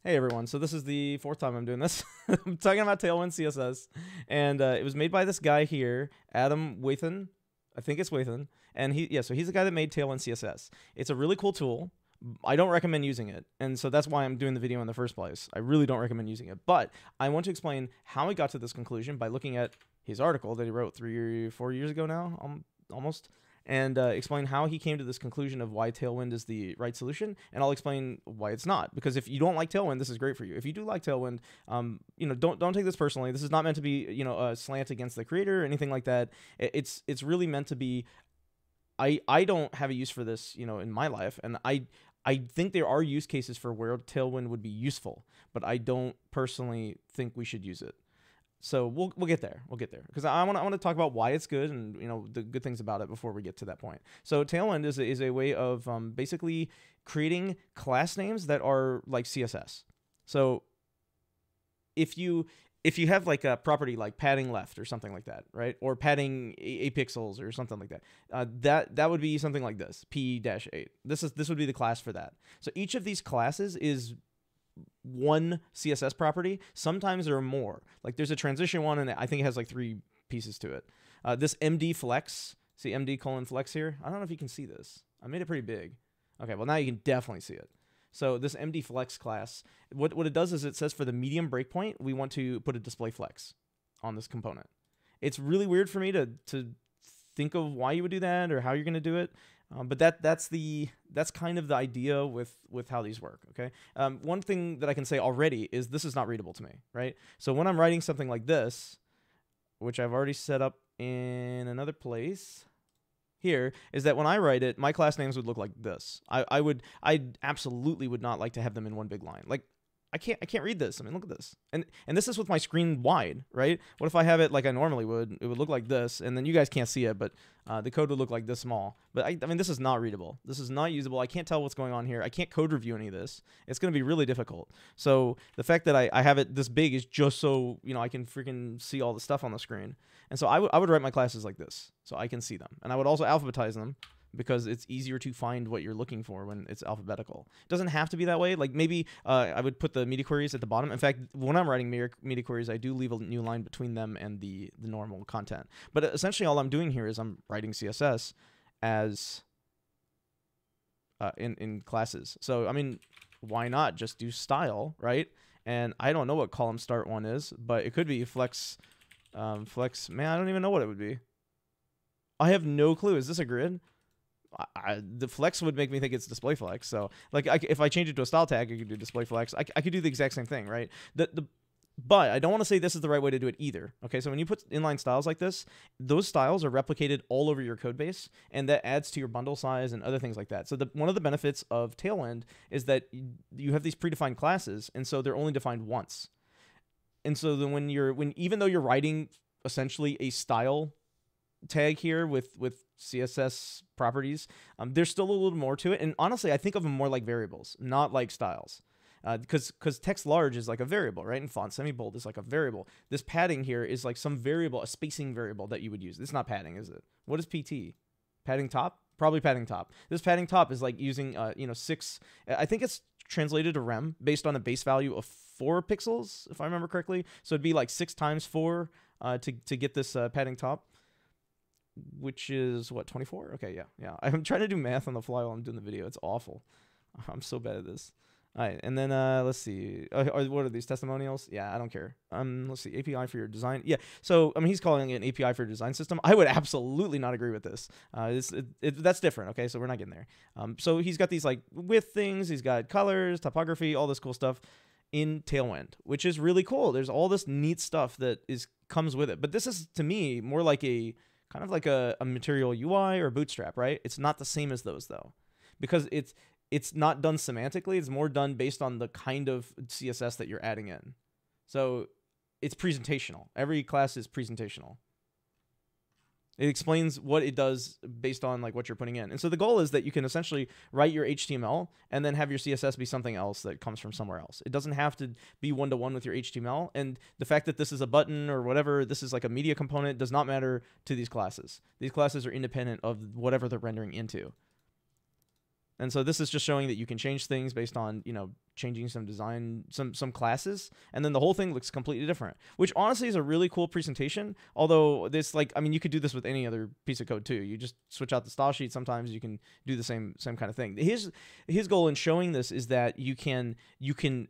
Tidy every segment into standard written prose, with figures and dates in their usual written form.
Hey everyone, so this is the fourth time I'm doing this. I'm talking about Tailwind CSS, and it was made by this guy here, Adam Wathan. I think it's Wathan, and so he's the guy that made Tailwind CSS. It's a really cool tool. I don't recommend using it, and so that's why I'm doing the video in the first place. I really don't recommend using it, but I want to explain how he got to this conclusion by looking at his article that he wrote 3 or 4 years ago now, almost. And explain how he came to this conclusion of why Tailwind is the right solution, and I'll explain why it's not. Because if you don't like Tailwind, this is great for you. If you do like Tailwind, don't take this personally. This is not meant to be a slant against the creator or anything like that. It's really meant to be. I don't have a use for this in my life, and I think there are use cases for where Tailwind would be useful, but I don't personally think we should use it. So we'll get there. We'll get there because I want to talk about why it's good and the good things about it before we get to that point. So Tailwind is a way of basically creating class names that are like CSS. So if you have like a property like padding left or something like that, right? Or padding 8 pixels or something like that, that would be something like this, p-8. This would be the class for that. So each of these classes is one CSS property. Sometimes there are more. Like there's a transition one, and I think it has like 3 pieces to it. This MD flex, see MD:flex here? I don't know if you can see this. I made it pretty big. Okay, well now you can definitely see it. So this MD flex class, what it does is it says for the medium breakpoint, we want to put a display flex on this component. It's really weird for me to think of why you would do that or how you're going to do it. But that's kind of the idea with how these work. Okay. One thing that I can say already is this is not readable to me, right? So when I'm writing something like this, which I've already set up in another place here, is that when I write it, my class names would look like this. I absolutely would not like to have them in one big line. Like I can't read this. I mean, look at this. And this is with my screen wide, right? What if I have it like I normally would? It would look like this, and then you guys can't see it, but the code would look like this small. But I mean, this is not readable. This is not usable. I can't tell what's going on here. I can't code review any of this. It's going to be really difficult. So the fact that I have it this big is just so I can freaking see all the stuff on the screen. And so I would write my classes like this, so I can see them. And I would also alphabetize them, because it's easier to find what you're looking for when it's alphabetical. It doesn't have to be that way. Like maybe I would put the media queries at the bottom. In fact, when I'm writing media queries, I do leave a new line between them and the normal content. But essentially all I'm doing here is I'm writing CSS as in classes. So, I mean, why not just do style, right? And I don't know what column start one is, but it could be flex. Flex, man, I don't even know what it would be. I have no clue. Is this a grid? The flex would make me think it's display flex. So like if I change it to a style tag, I could do display flex. I could do the exact same thing, right? But I don't want to say this is the right way to do it either. Okay, so when you put inline styles like this, those styles are replicated all over your code base, and that adds to your bundle size and other things like that. So one of the benefits of Tailwind is that you have these predefined classes, and so they're only defined once. And so then even though you're writing essentially a style tag here with CSS properties, there's still a little more to it. And honestly, I think of them more like variables, not like styles. Because text large is like a variable, right? And font semi-bold is like a variable. This padding here is like some variable, a spacing variable that you would use. It's not padding, is it? What is PT? Padding top? Probably padding top. This padding top is like using 6. I think it's translated to rem based on a base value of 4 pixels, if I remember correctly. So it'd be like 6 times 4 to get this padding top, which is what, 24? Okay, yeah. I'm trying to do math on the fly while I'm doing the video. It's awful. I'm so bad at this. All right, and then let's see. What are these testimonials? Yeah, I don't care. Let's see. API for your design. Yeah. So I mean, he's calling it an API for your design system. I would absolutely not agree with this. That's different. Okay, so we're not getting there. So he's got these like width things. He's got colors, topography, all this cool stuff in Tailwind, which is really cool. There's all this neat stuff that comes with it. But this is to me more like a kind of like a material UI or Bootstrap, right? It's not the same as those though, because it's not done semantically. It's more done based on the kind of CSS that you're adding in. So it's presentational. Every class is presentational. It explains what it does based on like what you're putting in. And so the goal is that you can essentially write your HTML and then have your CSS be something else that comes from somewhere else. It doesn't have to be one-to-one with your HTML. And the fact that this is a button or whatever, this is like a media component, does not matter to these classes. These classes are independent of whatever they're rendering into. And so this is just showing that you can change things based on, you know, changing some design, some classes, and then the whole thing looks completely different, which honestly is a really cool presentation. Although this, like, I mean, you could do this with any other piece of code too. You just switch out the style sheet. Sometimes you can do the same kind of thing. His goal in showing this is that you can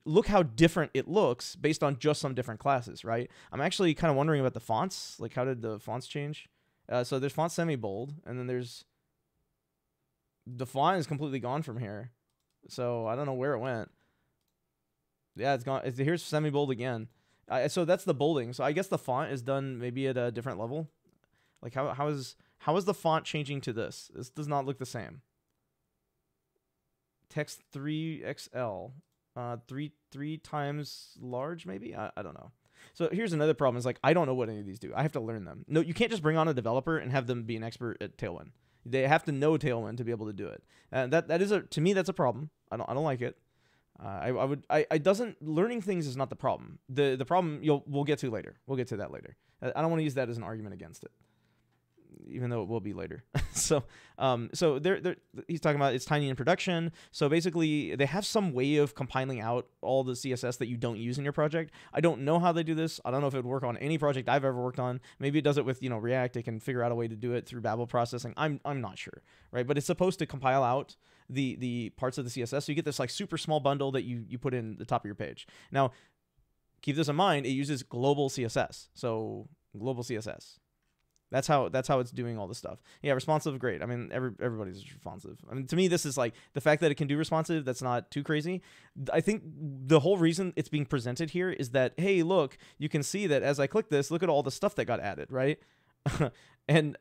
look how different it looks based on just some different classes, right? I'm actually kind of wondering about the fonts. Like, how did the fonts change? So there's font semi-bold, and then there's the font is completely gone from here. So I don't know where it went. Yeah, it's gone. Here's semi-bold again. So that's the bolding. So I guess the font is done maybe at a different level. Like how is the font changing to this? This does not look the same. Text 3XL. 3 times large maybe? I don't know. So here's another problem. Is like I don't know what any of these do. I have to learn them. No, you can't just bring on a developer and have them be an expert at Tailwind. They have to know Tailwind to be able to do it. That is to me that's a problem. I don't like it. Learning things is not the problem. The problem we'll get to later. We'll get to that later. I don't want to use that as an argument against it, even though it will be later. So he's talking about it's tiny in production. So basically, they have some way of compiling out all the CSS that you don't use in your project. I don't know how they do this. I don't know if it would work on any project I've ever worked on. Maybe it does it with React. It can figure out a way to do it through Babel processing. I'm not sure, right? But it's supposed to compile out the parts of the CSS. So you get this like super small bundle that you put in the top of your page. Now, keep this in mind. It uses global CSS. So global CSS. That's how it's doing all this stuff. Yeah, responsive, great. I mean, everybody's responsive. I mean, to me, this is like the fact that it can do responsive. That's not too crazy. I think the whole reason it's being presented here is that, hey, look, you can see that as I click this, look at all the stuff that got added, right? and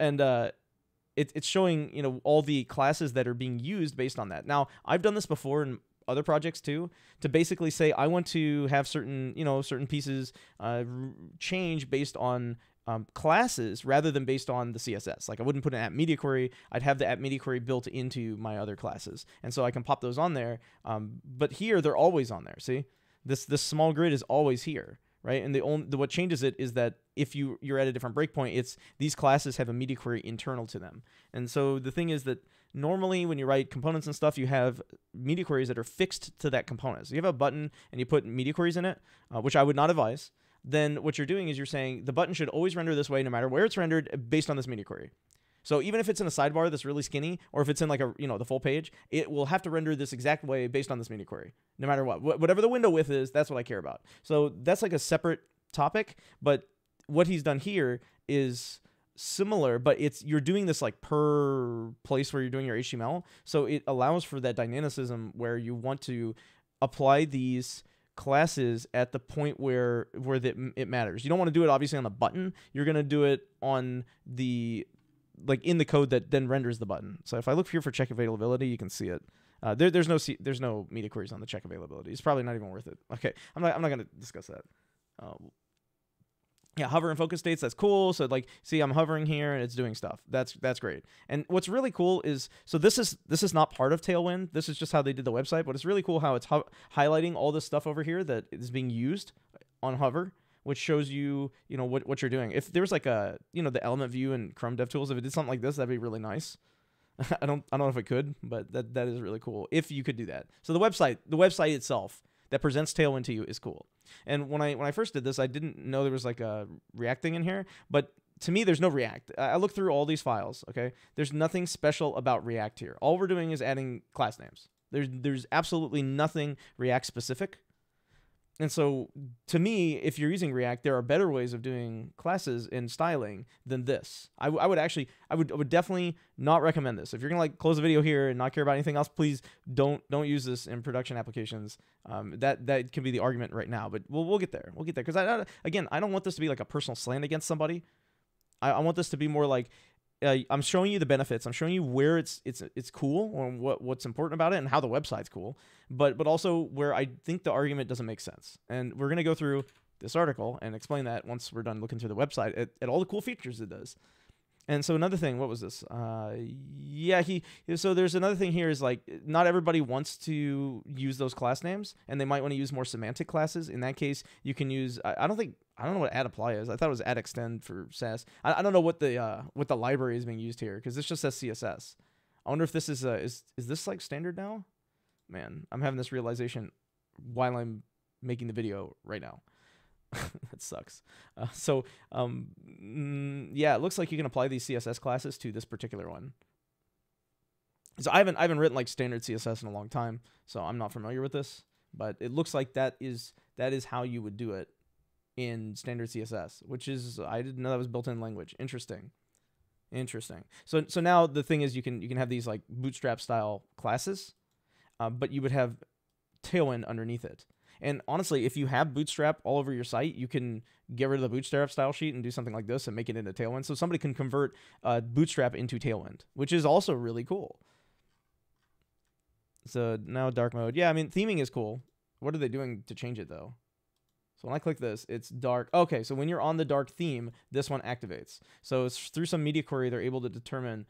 it's showing all the classes that are being used based on that. Now, I've done this before in other projects too, to basically say I want to have certain pieces change based on classes rather than based on the CSS. Like I wouldn't put an app media query. I'd have the app media query built into my other classes, and so I can pop those on there. But here they're always on there. See, this small grid is always here, right? And what changes it is that if you're at a different breakpoint, it's these classes have a media query internal to them. And so the thing is that normally when you write components and stuff, you have media queries that are fixed to that component. So you have a button and you put media queries in it, which I would not advise. Then what you're doing is you're saying the button should always render this way no matter where it's rendered based on this media query. So even if it's in a sidebar that's really skinny, or if it's in like the full page, it will have to render this exact way based on this media query, no matter what. Whatever the window width is, that's what I care about. So that's like a separate topic, but what he's done here is similar, but you're doing this like per place where you're doing your HTML. So it allows for that dynamicism where you want to apply these classes at the point where it matters. You don't want to do it obviously on the button. You're going to do it on the in the code that then renders the button. So if I look here for check availability, you can see it. There's no media queries on the check availability. It's probably not even worth it. Okay, I'm not going to discuss that. Yeah, hover and focus states, that's cool. So like, see, I'm hovering here and it's doing stuff. That's great. And what's really cool is, so this is not part of Tailwind. This is just how they did the website, but it's really cool how it's highlighting all this stuff over here that is being used on hover, which shows you, what you're doing. If there's like a, the element view in Chrome DevTools, if it did something like this, that'd be really nice. I don't know if it could, but that is really cool if you could do that. So the website itself that presents Tailwind to you is cool. And when I first did this, I didn't know there was like a React thing in here, but to me, there's no React. I looked through all these files, okay? There's nothing special about React here. All we're doing is adding class names. There's absolutely nothing React specific. And so to me, if you're using React, there are better ways of doing classes and styling than this. I would definitely not recommend this. If you're gonna like close the video here and not care about anything else, please don't use this in production applications. That can be the argument right now, but we'll get there. We'll get there because I don't want this to be like a personal slant against somebody. I want this to be more like I'm showing you the benefits. I'm showing you where it's cool, or what's important about it, and how the website's cool. But also where I think the argument doesn't make sense. And we're gonna go through this article and explain that once we're done looking through the website at all the cool features it does. And so another thing, what was this? So there's another thing here is like not everybody wants to use those class names, and they might want to use more semantic classes. In that case, you can use I don't know what add apply is. I thought it was add extend for Sass. I don't know what the library is being used here because this just says CSS. I wonder if this is this like standard now? Man, I'm having this realization while I'm making the video right now. That sucks. Yeah, it looks like you can apply these CSS classes to this particular one. So I haven't written like standard CSS in a long time, so I'm not familiar with this, but it looks like that is how you would do it in standard CSS, which is, I didn't know that was built-in language. Interesting. So now the thing is you can have these like Bootstrap style classes, but you would have Tailwind underneath it. And honestly, if you have Bootstrap all over your site, you can get rid of the Bootstrap style sheet and do something like this and make it into Tailwind. So somebody can convert Bootstrap into Tailwind, which is also really cool. So now dark mode. Yeah, I mean, theming is cool. What are they doing to change it, though? So when I click this, it's dark. Okay, so when you're on the dark theme, this one activates. So it's through some media query, they're able to determine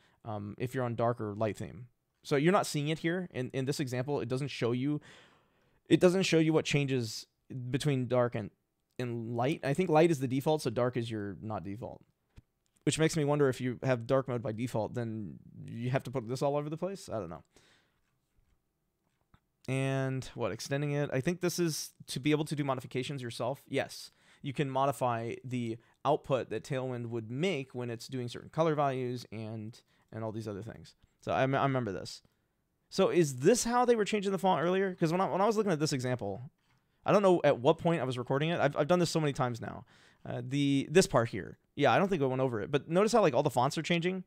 if you're on dark or light theme. So you're not seeing it here. In this example, it doesn't show you what changes between dark and light. I think light is the default, so dark is your not default. Which makes me wonder if you have dark mode by default, then you have to put this all over the place? I don't know. And what, extending it? I think this is to be able to do modifications yourself. Yes, you can modify the output that Tailwind would make when it's doing certain color values and all these other things. So I remember this. So is this how they were changing the font earlier? Because when I was looking at this example, I don't know at what point I was recording it. I've done this so many times now. This part here, yeah, I don't think I went over it. But notice how like all the fonts are changing.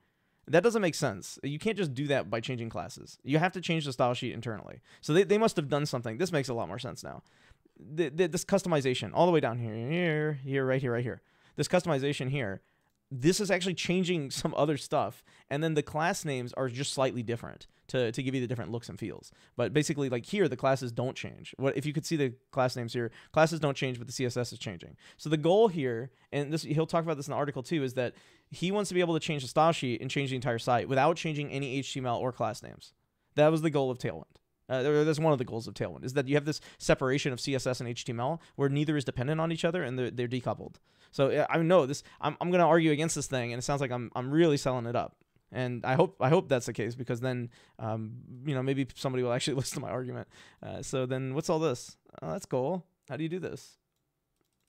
That doesn't make sense. You can't just do that by changing classes. You have to change the style sheet internally. So they must have done something. This makes a lot more sense now. This customization all the way down here, right here. This customization here, this is actually changing some other stuff. And then the class names are just slightly different to give you the different looks and feels. But basically, like here, the classes don't change. If you could see the class names here, classes don't change, but the CSS is changing. So the goal here, and he'll talk about this in the article too, is that he wants to be able to change the style sheet and change the entire site without changing any HTML or class names. That was the goal of Tailwind. That's one of the goals of Tailwind, is that you have this separation of CSS and HTML where neither is dependent on each other and they're decoupled. So I know this. I'm going to argue against this thing, and it sounds like I'm really selling it up. And I hope that's the case, because then maybe somebody will actually listen to my argument. So then what's all this? Oh, that's cool. How do you do this?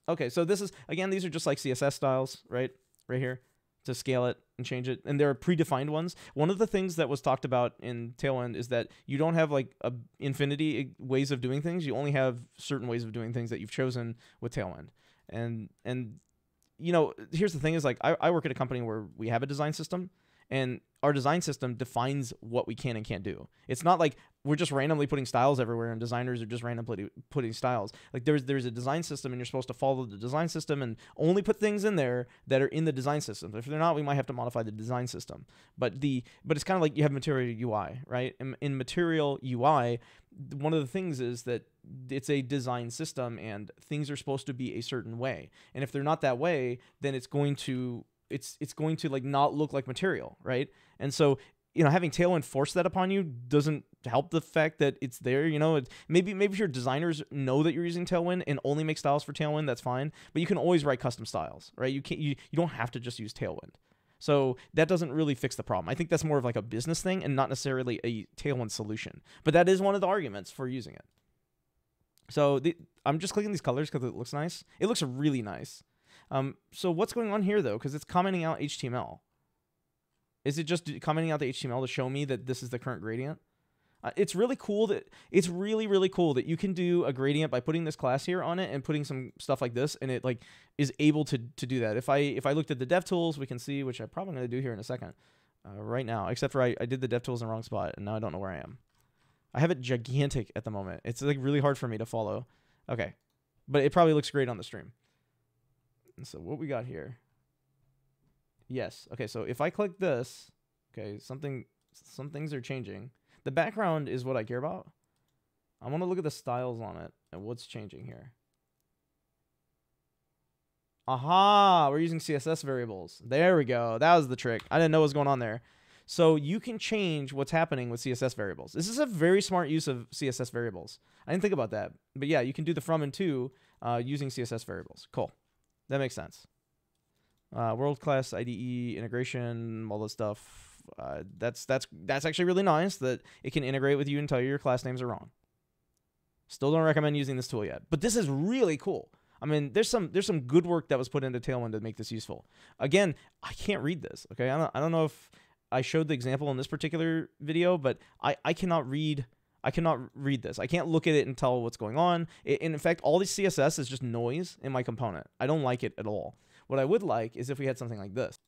Okay, so this is, again, these are just like CSS styles, right here, to scale it and change it. And there are predefined ones. One of the things that was talked about in Tailwind is that you don't have like a infinity ways of doing things. You only have certain ways of doing things that you've chosen with Tailwind. And here's the thing is, like, I work at a company where we have a design system, and our design system defines what we can and can't do. It's not like we're just randomly putting styles everywhere and designers are just randomly putting styles. Like there's a design system, and you're supposed to follow the design system and only put things in there that are in the design system. If they're not, we might have to modify the design system. But it's kind of like you have Material UI, right? In Material UI, one of the things is that it's a design system and things are supposed to be a certain way. And if they're not that way, then it's going to like not look like Material, right? And so, having Tailwind force that upon you doesn't help the fact that it's there. Maybe if your designers know that you're using Tailwind and only make styles for Tailwind, that's fine. But you can always write custom styles, right? You don't have to just use Tailwind. So that doesn't really fix the problem. I think that's more of like a business thing and not necessarily a Tailwind solution. But that is one of the arguments for using it. So I'm just clicking these colors because it looks nice. It looks really nice. So what's going on here, though? Because it's commenting out HTML. Is it just commenting out the HTML to show me that this is the current gradient? It's really cool that really cool that you can do a gradient by putting this class here on it and putting some stuff like this, and it like is able to do that. If I looked at the DevTools, we can see, which I'm probably going to do here in a second, right now. Except for I did the DevTools in the wrong spot, and now I don't know where I am. I have it gigantic at the moment. It's like really hard for me to follow. Okay, but it probably looks great on the stream. So what we got here? Yes. Okay, so if I click this, okay, some things are changing. The background is what I care about. I want to look at the styles on it and what's changing here. Aha, we're using CSS variables. There we go. That was the trick. I didn't know what was going on there. So you can change what's happening with CSS variables. This is a very smart use of CSS variables. I didn't think about that. But yeah, you can do the from and to using CSS variables. Cool. That makes sense. World-class IDE integration, all this stuff. That's actually really nice that it can integrate with you and tell you your class names are wrong. Still don't recommend using this tool yet, but this is really cool. I mean, there's some good work that was put into Tailwind to make this useful. Again, I can't read this. Okay, I don't know if I showed the example in this particular video, but I cannot read. I cannot read this. I can't look at it and tell what's going on. In fact, all this CSS is just noise in my component. I don't like it at all. What I would like is if we had something like this,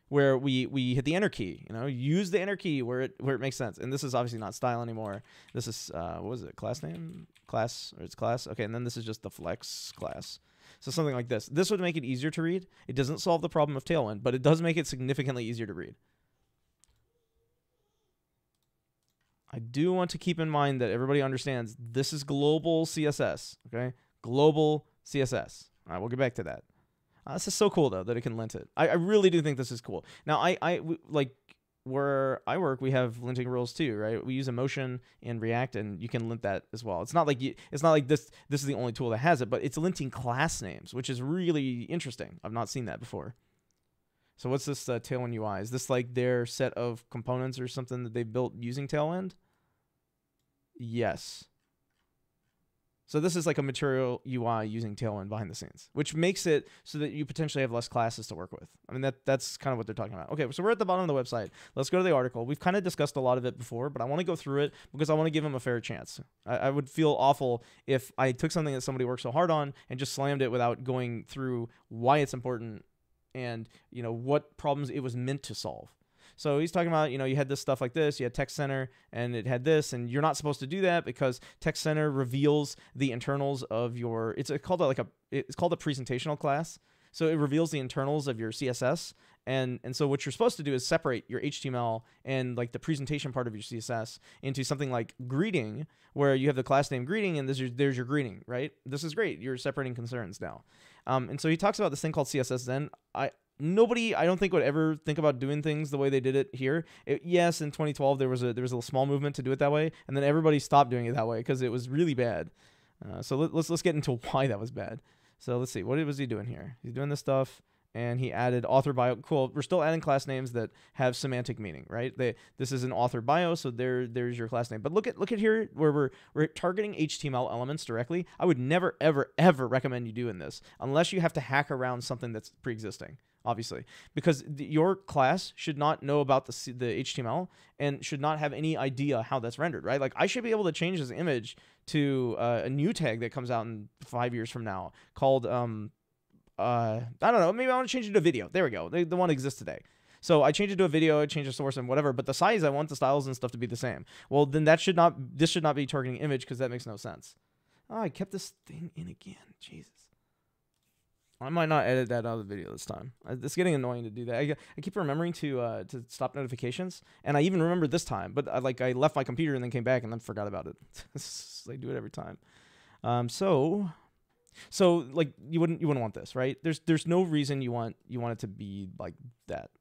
where we hit the enter key, use the enter key where it makes sense. And this is obviously not style anymore. This is what was it? Class name? Class, or it's class. Okay, and then this is just the flex class. So something like this. This would make it easier to read. It doesn't solve the problem of Tailwind, but it does make it significantly easier to read. I do want to keep in mind that everybody understands this is global CSS, okay? Global CSS. All right, we'll get back to that. This is so cool, though, that it can lint it. I really do think this is cool. Now, like where I work, we have linting rules too, right? We use emotion in React, and you can lint that as well. It's not like this is the only tool that has it, but it's linting class names, which is really interesting. I've not seen that before. So what's this Tailwind UI? Is this like their set of components or something that they built using Tailwind? Yes. So this is like a material UI using Tailwind behind the scenes, which makes it so that you potentially have less classes to work with. I mean, that's kind of what they're talking about. Okay, so we're at the bottom of the website. Let's go to the article. We've kind of discussed a lot of it before, but I want to go through it because I want to give them a fair chance. I would feel awful if I took something that somebody worked so hard on and just slammed it without going through why it's important and what problems it was meant to solve. So he's talking about, you had this stuff like this, you had Text Center, and it had this, and you're not supposed to do that because Text Center reveals the internals of your, it's called a presentational class. So it reveals the internals of your CSS, and so what you're supposed to do is separate your HTML and like the presentation part of your CSS into something like greeting, where you have the class name greeting, and there's your greeting, right? This is great. You're separating concerns now. And so he talks about this thing called CSS then. Nobody, I don't think, would ever think about doing things the way they did it here. Yes, in 2012 there was a small movement to do it that way, and then everybody stopped doing it that way because it was really bad. So let's get into why that was bad. So let's see, what was he doing here? He's doing this stuff, and he added author bio. Cool. We're still adding class names that have semantic meaning, right? This is an author bio, so there's your class name. But look at here where we're targeting HTML elements directly. I would never ever recommend you doing this unless you have to hack around something that's pre-existing. Obviously, because your class should not know about the HTML and should not have any idea how that's rendered, right? Like I should be able to change this image to a new tag that comes out in 5 years from now called, I don't know, maybe I want to change it to a video. There we go. The one exists today. So I change it to a video, I change the source and whatever, but the size, I want the styles and stuff to be the same. Well, then this should not be targeting image because that makes no sense. Oh, I kept this thing in again. Jesus. I might not edit that out of the video this time. It's getting annoying to do that. I keep remembering to stop notifications, and I even remembered this time, but I left my computer and then came back and then forgot about it. I do it every time. So like you wouldn't want this, right? There's no reason you want it to be like that,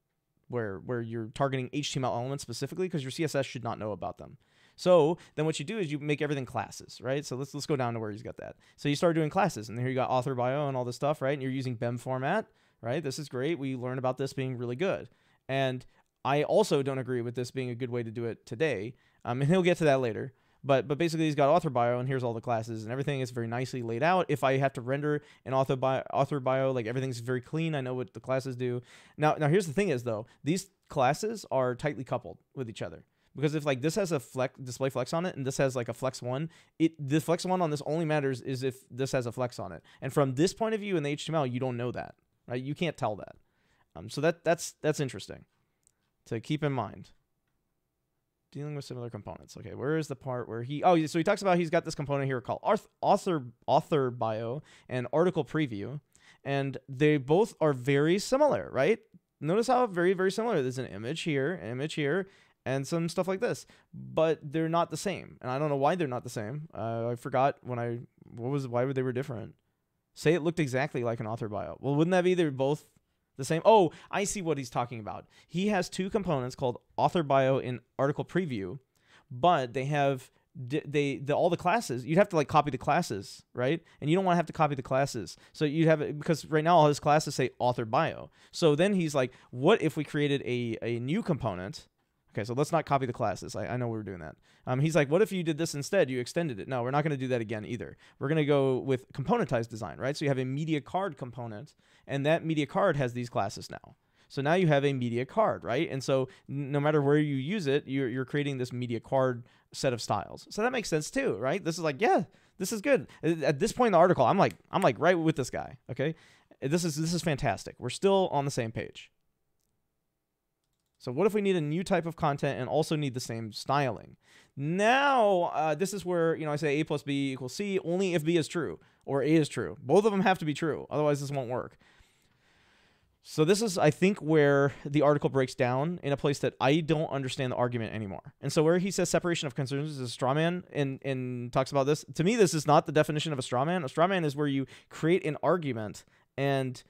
where you're targeting HTML elements specifically because your CSS should not know about them. So then what you do is you make everything classes, right? So let's go down to where he's got that. So you start doing classes, and here you got author bio and all this stuff, right? And you're using BEM format, right? This is great. We learned about this being really good. And I also don't agree with this being a good way to do it today. And he'll get to that later. But basically he's got author bio, and here's all the classes, and everything is very nicely laid out. If I have to render an author bio, like everything's very clean. I know what the classes do. Now here's the thing is though, these classes are tightly coupled with each other. Because if like this has a display flex on it and this has like a flex 1, the flex 1 on this only matters is if this has a flex on it. And from this point of view in the HTML, you don't know that, right? You can't tell that. So that's interesting to keep in mind. Dealing with similar components. Okay, where is the part where so he talks about he's got this component here called author bio and article preview, and they both are very similar, right? Notice how very, very similar. There's an image here, and some stuff like this, but they're not the same. And I don't know why they're not the same. I forgot why they were different. Say it looked exactly like an author bio. Well, wouldn't that be they're both the same? Oh, I see what he's talking about. He has two components called author bio and article preview, but they have all the classes. You'd have to like copy the classes, right? And you don't want to have to copy the classes. So you'd have it because right now all his classes say author bio. So then he's like, what if we created a new component Okay, so let's not copy the classes. I know we were doing that. He's like, what if you did this instead? You extended it. No, we're not going to do that again either. We're going to go with componentized design, right? So you have a media card component, and that media card has these classes now. So now you have a media card, right? And so no matter where you use it, you're creating this media card set of styles. So that makes sense too, right? This is like, yeah, this is good. At this point in the article, I'm like right with this guy. Okay, this is fantastic. We're still on the same page. So what if we need a new type of content and also need the same styling? Now, this is where, I say A plus B equals C only if B is true or A is true. Both of them have to be true. Otherwise, this won't work. So this is, I think, where the article breaks down in a place that I don't understand the argument anymore. And so where he says separation of concerns is a straw man and talks about this, to me, this is not the definition of a straw man. A straw man is where you create an argument and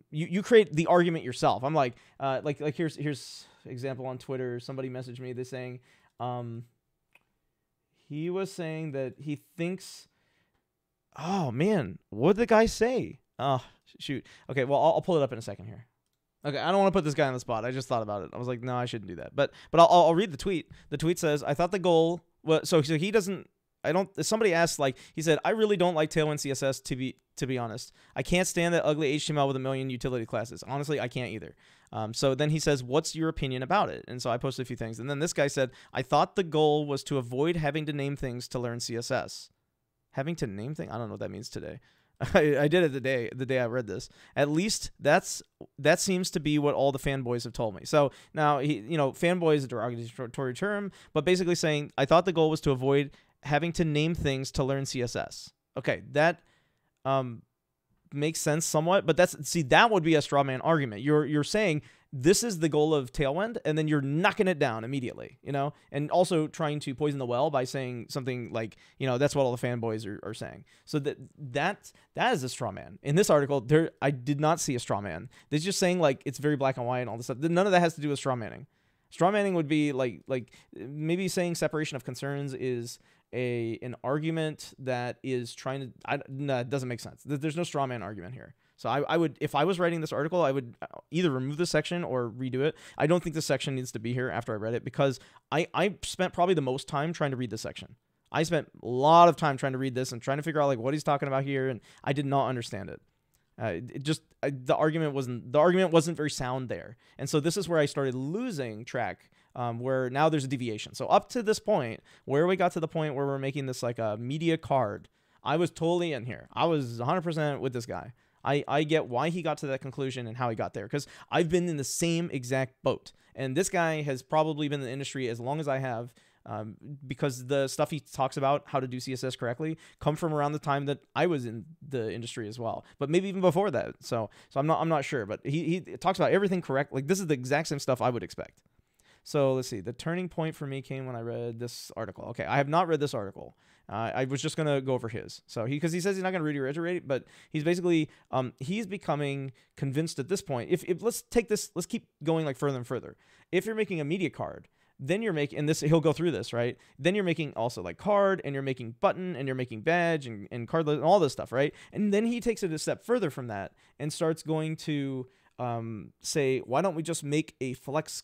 you create the argument yourself. I'm like here's example on Twitter. Somebody messaged me. They're saying he was saying that he thinks. Oh man, what did the guy say? Oh shoot. Okay, well I'll pull it up in a second here. Okay, I don't want to put this guy on the spot. I just thought about it. I was like, no, I shouldn't do that. But I'll read the tweet. The tweet says, I thought the goal. Well, so he doesn't. I don't. Somebody asked, like, he said, I really don't like Tailwind CSS to be honest. I can't stand that ugly HTML with a million utility classes. Honestly, I can't either. So then he says, what's your opinion about it? And so I posted a few things. And then this guy said, I thought the goal was to avoid having to name things to learn CSS. Having to name things? I don't know what that means today. I did it the day I read this. At least that seems to be what all the fanboys have told me. So now fanboy is a derogatory term, but basically saying I thought the goal was to avoid having to name things to learn CSS. Okay, that makes sense somewhat, but that would be a straw man argument. You're saying this is the goal of Tailwind, and then you're knocking it down immediately, and also trying to poison the well by saying something like, that's what all the fanboys are saying. So that is a straw man. In this article, I did not see a straw man. They're just saying like it's very black and white and all this stuff. None of that has to do with straw manning. Straw manning would be like maybe saying separation of concerns is an argument that is trying to. No, it doesn't make sense. There's no straw man argument here. So I would, if I was writing this article, I would either remove this section or redo it. I don't think this section needs to be here after I read it because I spent probably the most time trying to read this section. I spent a lot of time trying to read this and trying to figure out like what he's talking about here, and I did not understand it. The argument wasn't very sound there, and so this is where I started losing track. Where now there's a deviation. So up to this point, where we got to the point where we're making this like a media card, I was totally in here. I was 100% with this guy. I get why he got to that conclusion and how he got there, because I've been in the same exact boat. And this guy has probably been in the industry as long as I have, because the stuff he talks about how to do CSS correctly come from around the time that I was in the industry as well, but maybe even before that. So I'm not sure, but he talks about everything correct. Like this is the exact same stuff I would expect. So let's see. The turning point for me came when I read this article. Okay, I have not read this article. I was just going to go over his. So because he says he's not going to read or iterate, but he's basically, he's becoming convinced at this point. If let's take this, let's keep going like further and further. If you're making a media card, then you're making, and this, he'll go through this, right? Then you're making also like card, and you're making button, and you're making badge and cardlet and all this stuff, right? And then he takes it a step further from that and starts going to say, why don't we just make a flex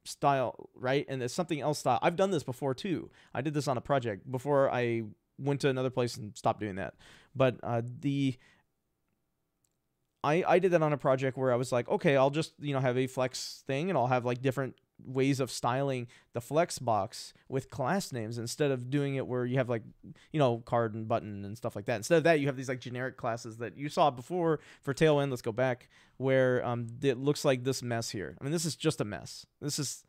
style, right? And there's something else style. I've done this before too. I did this on a project before I went to another place and stopped doing that. But I did that on a project where I was like, okay, I'll just, have a flex thing, and I'll have like different ways of styling the flex box with class names instead of doing it where you have like, card and button and stuff like that. Instead of that, you have these like generic classes that you saw before for Tailwind. Let's go back where it looks like this mess here. I mean, this is just a mess. This is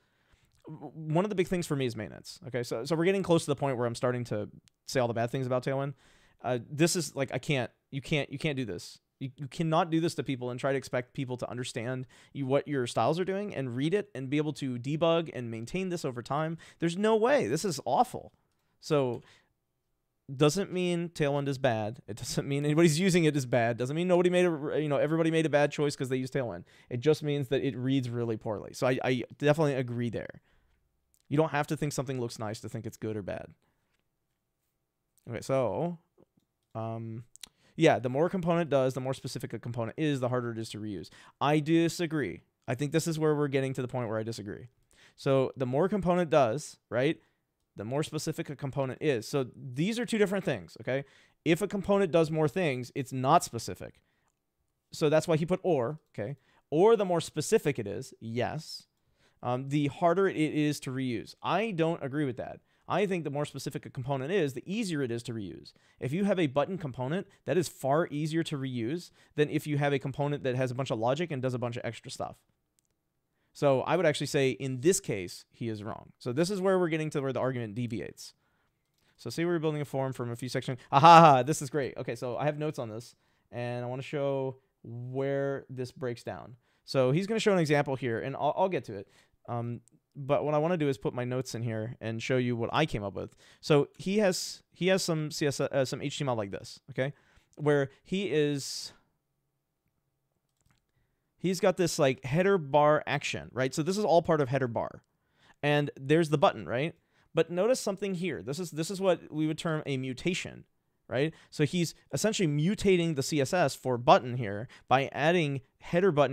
one of the big things for me is maintenance. Okay, so we're getting close to the point where I'm starting to say all the bad things about Tailwind. This is like, you can't do this. You cannot do this to people and try to expect people to understand what your styles are doing and read it and be able to debug and maintain this over time. There's no way. This is awful. So doesn't mean Tailwind is bad. It doesn't mean anybody's using it is bad. Doesn't mean nobody made everybody made a bad choice because they use Tailwind. It just means that it reads really poorly. So I definitely agree there. You don't have to think something looks nice to think it's good or bad. Okay, so yeah, the more a component does, the more specific a component is, the harder it is to reuse. I disagree. I think this is where we're getting to the point where I disagree. So the more a component does, right, the more specific a component is. So these are two different things, okay? If a component does more things, it's not specific. So that's why he put or, okay? Or the more specific it is, yes, the harder it is to reuse. I don't agree with that. I think the more specific a component is, the easier it is to reuse. If you have a button component, that is far easier to reuse than if you have a component that has a bunch of logic and does a bunch of extra stuff. So I would actually say in this case, he is wrong. So this is where we're getting to where the argument deviates. So say we're building a form from a few sections. Aha, this is great. Okay, so I have notes on this, and I want to show where this breaks down. So he's going to show an example here, and I'll get to it. But what I want to do is put my notes in here and show you what I came up with. So he has some CSS, some HTML like this, okay, where he's got this like header bar action, right? So this is all part of header bar, and there's the button, right? But notice something here. This is what we would term a mutation, right? So he's essentially mutating the CSS for button here by adding header bar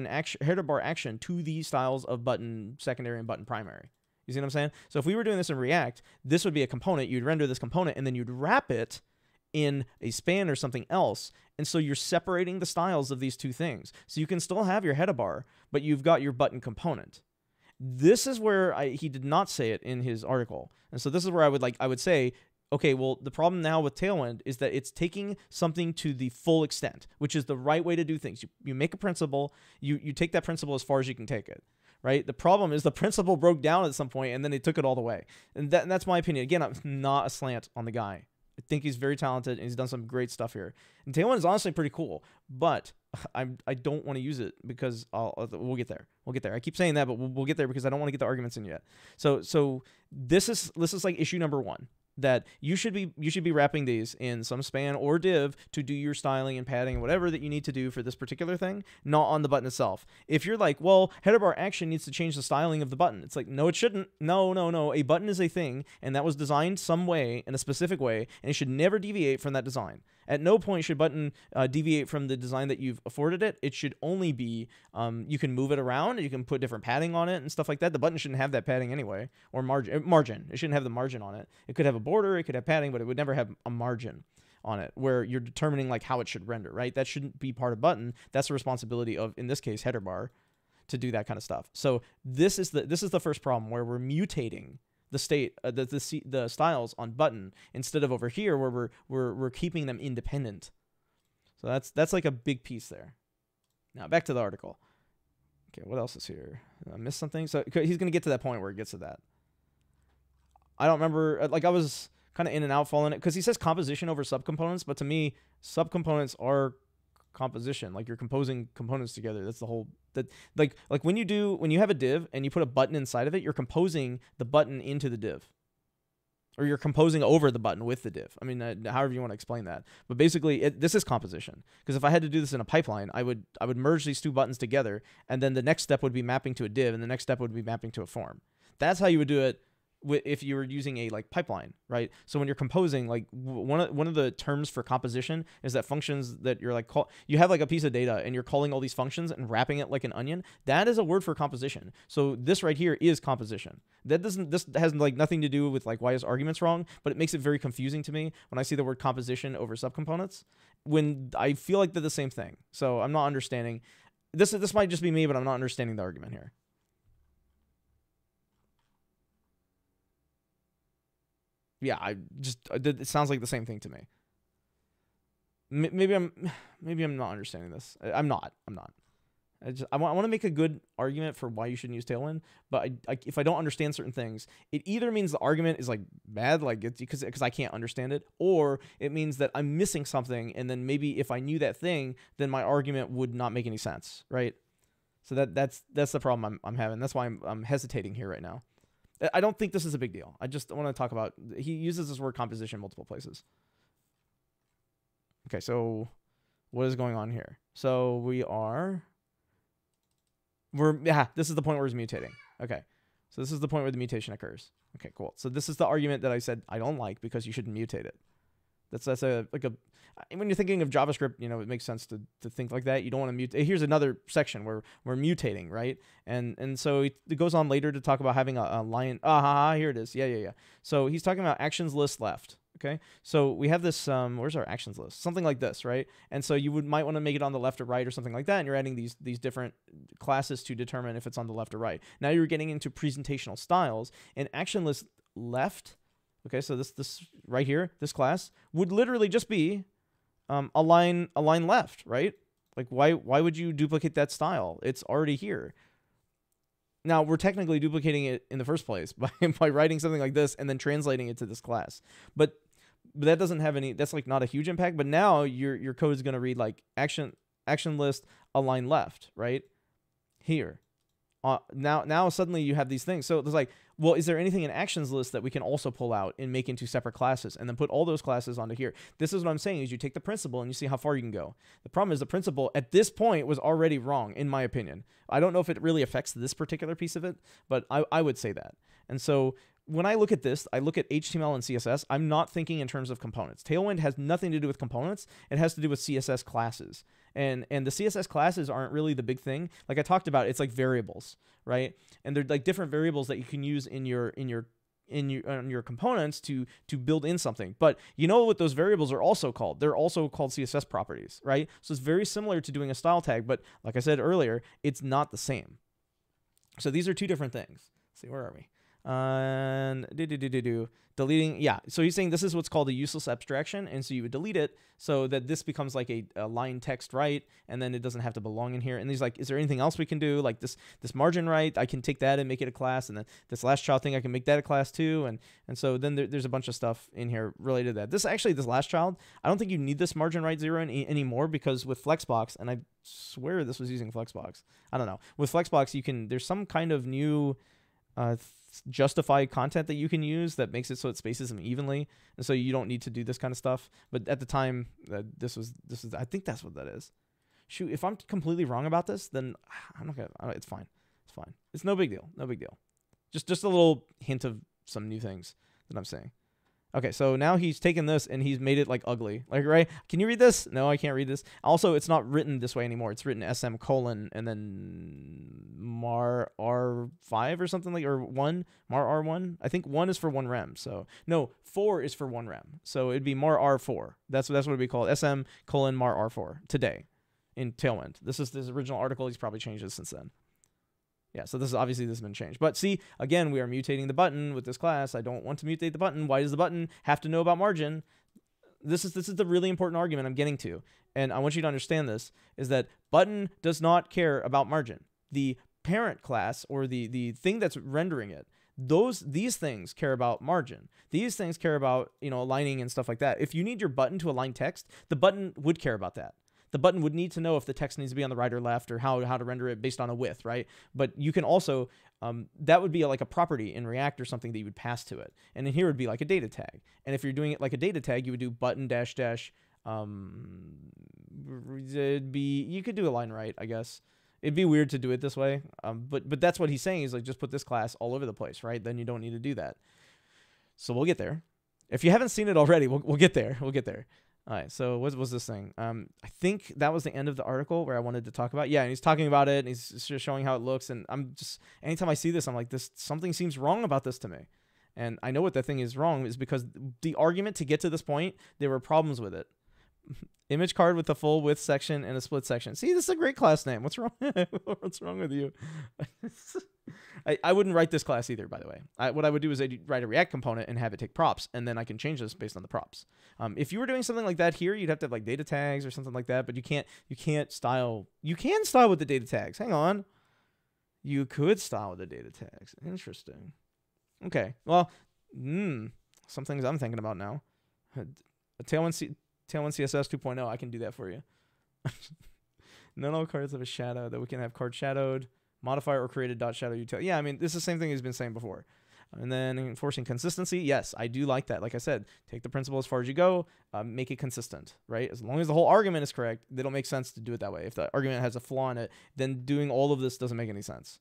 action to the styles of button secondary and button primary. You see what I'm saying? So if we were doing this in React, this would be a component. You'd render this component, and then you'd wrap it in a span or something else. And so you're separating the styles of these two things. So you can still have your header bar, but you've got your button component. This is where he did not say it in his article. And so this is where I would say, okay, well, the problem now with Tailwind is that it's taking something to the full extent, which is the right way to do things. You make a principle, you take that principle as far as you can take it, right? The problem is the principle broke down at some point, and then they took it all the way. And that's my opinion. Again, I'm not a slant on the guy. I think he's very talented, and he's done some great stuff here. And Tailwind is honestly pretty cool, but I don't want to use it because we'll get there. We'll get there. I keep saying that, but we'll get there because I don't want to get the arguments in yet. So this is like issue number one, that you should be wrapping these in some span or div to do your styling and padding and whatever that you need to do for this particular thing, not on the button itself. If you're like, well, header bar action needs to change the styling of the button, it's like, no, it shouldn't. No. A button is a thing, and that was designed some way, in a specific way, and it should never deviate from that design. At no point should button deviate from the design that you've afforded it. It should only be, you can move it around, you can put different padding on it and stuff like that. The button shouldn't have that padding anyway, or margin. It shouldn't have the margin on it. It could have a border, it could have padding, but it would never have a margin on it where you're determining like how it should render, right? That shouldn't be part of button. That's the responsibility of, in this case, header bar, to do that kind of stuff. So this is the first problem where we're mutating the state, the styles on button instead of over here where we're keeping them independent. So that's like a big piece there. Now back to the article. Okay, what else is here? Did I miss something? So he's gonna get to that point where it gets to that. I don't remember. Like I was kind of in and out following it because he says composition over subcomponents, but to me, subcomponents are composition. Like you're composing components together. That's the whole. That like when you have a div and you put a button inside of it, you're composing the button into the div, or you're composing over the button with the div. I mean, however you want to explain that. But basically, this is composition. Because if I had to do this in a pipeline, I would merge these two buttons together, and then the next step would be mapping to a div, and the next step would be mapping to a form. That's how you would do it if you were using a like pipeline, right? So when you're composing, like one of the terms for composition is that functions that you're like you have like a piece of data and you're calling all these functions and wrapping it like an onion. That is a word for composition. So this right here is composition. This has like nothing to do with like why his argument's wrong, but it makes it very confusing to me when I see the word composition over subcomponents when I feel like they're the same thing. So I'm not understanding. This might just be me, but I'm not understanding the argument here. Yeah, it sounds like the same thing to me. Maybe I'm not understanding this. I'm not. I want to make a good argument for why you shouldn't use Tailwind, but if I don't understand certain things, it either means the argument is like bad, like it's because I can't understand it, or it means that I'm missing something, and then maybe if I knew that thing, then my argument would not make any sense, right? So that's the problem I'm having. That's why I'm hesitating here right now. I don't think this is a big deal. I just want to talk about, he uses this word composition multiple places. Okay, so what is going on here? So this is the point where it's mutating. Okay, so this is the point where the mutation occurs. Okay, cool. So this is the argument that I said I don't like because you shouldn't mutate it. That's a like a when you're thinking of JavaScript, you know, it makes sense to think like that. You don't want to mutate. Here's another section where we're mutating, right? And so it goes on later to talk about having a line. Here it is. Yeah. So he's talking about actions list left. Okay, so we have this, where's our actions list? Something like this, right? And so you might want to make it on the left or right or something like that, and you're adding these different classes to determine if it's on the left or right. Now you're getting into presentational styles, and action list left, okay, so this right here, this class, would literally just be a line left, right? Like why would you duplicate that style? It's already here. Now, we're technically duplicating it in the first place by writing something like this and then translating it to this class. But that doesn't have any, that's like not a huge impact. But now your code is going to read like action list align left, right? Here. Now suddenly you have these things. So it's like, well, is there anything in actions list that we can also pull out and make into separate classes and then put all those classes onto here? This is what I'm saying is you take the principle and you see how far you can go. The problem is the principle at this point was already wrong, in my opinion. I don't know if it really affects this particular piece of it, but I would say that. And so when I look at this, I look at HTML and CSS. I'm not thinking in terms of components. Tailwind has nothing to do with components. It has to do with CSS classes. And the CSS classes aren't really the big thing. Like I talked about, it's like variables, right? And they're like different variables that you can use in your components to build in something. But you know what those variables are also called? They're also called CSS properties, right? So it's very similar to doing a style tag, but like I said earlier, it's not the same. So these are two different things. Let's see, where are we? Deleting, yeah. So he's saying this is what's called a useless abstraction, and so you would delete it so that this becomes like a line text right, and then it doesn't have to belong in here. And he's like, is there anything else we can do? Like this margin right, I can take that and make it a class, and then this last child thing, I can make that a class too. And so then there's a bunch of stuff in here related to that. This last child, I don't think you need this margin right 0 anymore, because with Flexbox, and I swear this was using Flexbox. I don't know. With Flexbox, there's some kind of new justified content that you can use that makes it so it spaces them evenly, and so you don't need to do this kind of stuff. But at the time, this was I think that's what that is. Shoot, if I'm completely wrong about this, then I'm not gonna. It's fine. It's fine. It's no big deal. No big deal. Just a little hint of some new things that I'm saying. Okay, so now he's taken this and he's made it like ugly. Like, right? Can you read this? No, I can't read this. Also, it's not written this way anymore. It's written SM : and then mar R5 or something like, or 1, mar R1. I think 1 is for 1 rem. So no, 4 is for 1 rem. So it'd be mar R4. That's what it'd be called. SM : mar R4 today in Tailwind. This is this original article. He's probably changed it since then. Yeah, so this has been changed. But see, again, we are mutating the button with this class. I don't want to mutate the button. Why does the button have to know about margin? This is the really important argument I'm getting to. And I want you to understand this, is that button does not care about margin. The parent class, or the thing that's rendering it, these things care about margin. These things care about, aligning and stuff like that. If you need your button to align text, the button would care about that. The button would need to know if the text needs to be on the right or left, or how to render it based on a width, right? But you can also, that would be like a property in React or something that you would pass to it. And then here would be like a data tag. And if you're doing it like a data tag, you would do button dash dash, you could do a line right, I guess. It'd be weird to do it this way. But that's what he's saying, is like, just put this class all over the place, right? Then you don't need to do that. So we'll get there. If you haven't seen it already, we'll get there. We'll get there. All right, so what was this thing? I think that was the end of the article where I wanted to talk about. Yeah, and he's talking about it, and he's just showing how it looks. And I'm just, anytime I see this, I'm like, something seems wrong about this to me. And I know what the thing is wrong is because the argument to get to this point, there were problems with it. Image card with a full width section and a split section. See, this is a great class name. What's wrong? What's wrong with you? I wouldn't write this class either, by the way. What I would do is I'd write a React component and have it take props, and then I can change this based on the props. If you were doing something like that here, you'd have to have like data tags or something like that, but you can't style. You can style with the data tags. Hang on. You could style with the data tags. Interesting. Okay. Well, some things I'm thinking about now. A Tailwind CSS 2.0, I can do that for you. Not all cards have a shadow, that we can have card shadowed, modify or create a .shadow utility. Yeah, I mean, this is the same thing he's been saying before. And then enforcing consistency, yes, I do like that. Like I said, take the principle as far as you go, make it consistent, right? As long as the whole argument is correct, it'll make sense to do it that way. If the argument has a flaw in it, then doing all of this doesn't make any sense.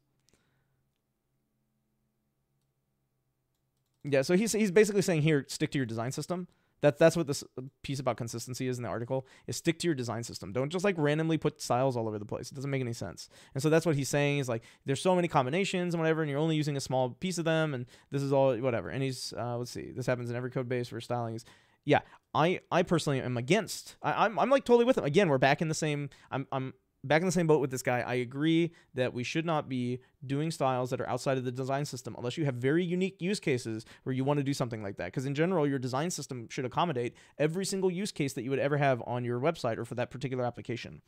Yeah, so he's basically saying here, stick to your design system. That's what this piece about consistency is in the article, is stick to your design system. Don't just like randomly put styles all over the place. It doesn't make any sense. And so that's what he's saying, is like, there's so many combinations and whatever, and you're only using a small piece of them, and this is all whatever. And he's, let's see, this happens in every code base where styling is, yeah, I personally am against, I'm like totally with him. Again, we're back in the same, I'm back in the same boat with this guy. I agree that we should not be doing styles that are outside of the design system unless you have very unique use cases where you want to do something like that. Because in general, your design system should accommodate every single use case that you would ever have on your website or for that particular application.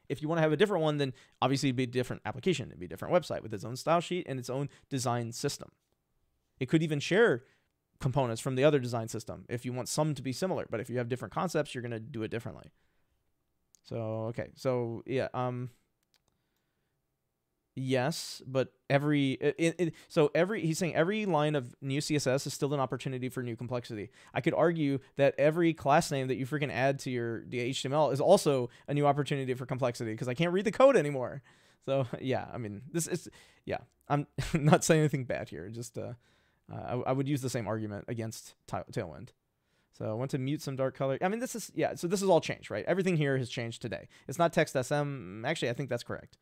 If you want to have a different one, then obviously it'd be a different application. It'd be a different website with its own style sheet and its own design system. It could even share components from the other design system if you want some to be similar. But if you have different concepts, you're going to do it differently. So, okay. So, yeah. Yes, but he's saying every line of new CSS is still an opportunity for new complexity. I could argue that every class name that you freaking add to the HTML is also a new opportunity for complexity, because I can't read the code anymore. So, yeah, I mean, this is, yeah, I'm not saying anything bad here. Just, I would use the same argument against Tailwind. So I want to mute some dark color. I mean, this is, yeah, so this is all changed, right? Everything here has changed today. It's not text SM. Actually, I think that's correct.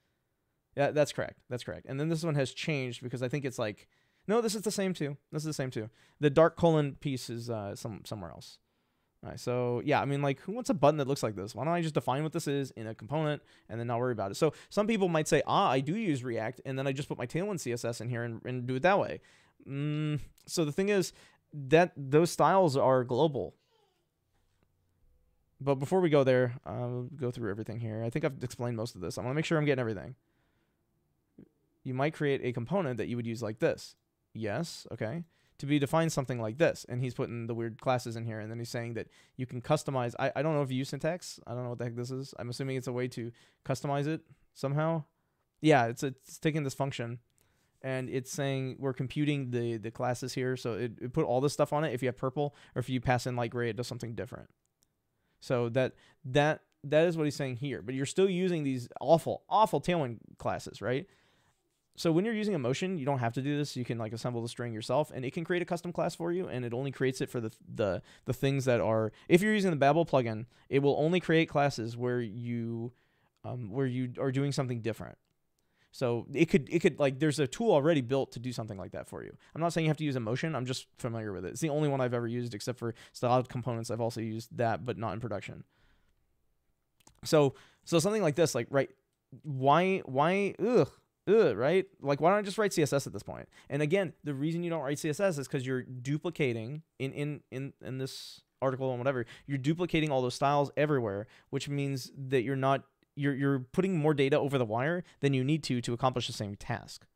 Yeah, that's correct. That's correct. And then this one has changed because I think it's like, no, this is the same too. This is the same too. The dark colon piece is somewhere else. All right, so yeah, I mean, like, who wants a button that looks like this? Why don't I just define what this is in a component and then not worry about it? So some people might say, I do use React, and then I just put my Tailwind CSS in here and do it that way. So the thing is that those styles are global. But before we go there, I'll go through everything here. I think I've explained most of this. I want to make sure I'm getting everything. You might create a component that you would use like this. Yes, okay. To be defined something like this. And he's putting the weird classes in here. And then he's saying that you can customize. I don't know if you use syntax. I don't know what the heck this is. I'm assuming it's a way to customize it somehow. Yeah, it's taking this function. And it's saying we're computing the classes here. So it put all this stuff on it. If you have purple or if you pass in light gray, it does something different. So that is what he's saying here. But you're still using these awful Tailwind classes, right? So when you're using a motion, you don't have to do this. You can like assemble the string yourself, and it can create a custom class for you, and it only creates it for the things that are. If you're using the Babel plugin, it will only create classes where you are doing something different. So it could like, there's a tool already built to do something like that for you. I'm not saying you have to use a motion. I'm just familiar with it. It's the only one I've ever used, except for styled components. I've also used that, but not in production. So something like this, like, right? Why? Right? Like, why don't I just write CSS at this point? And again, the reason you don't write CSS is because you're duplicating in this article and whatever. You're duplicating all those styles everywhere, which means that you're putting more data over the wire than you need to accomplish the same task.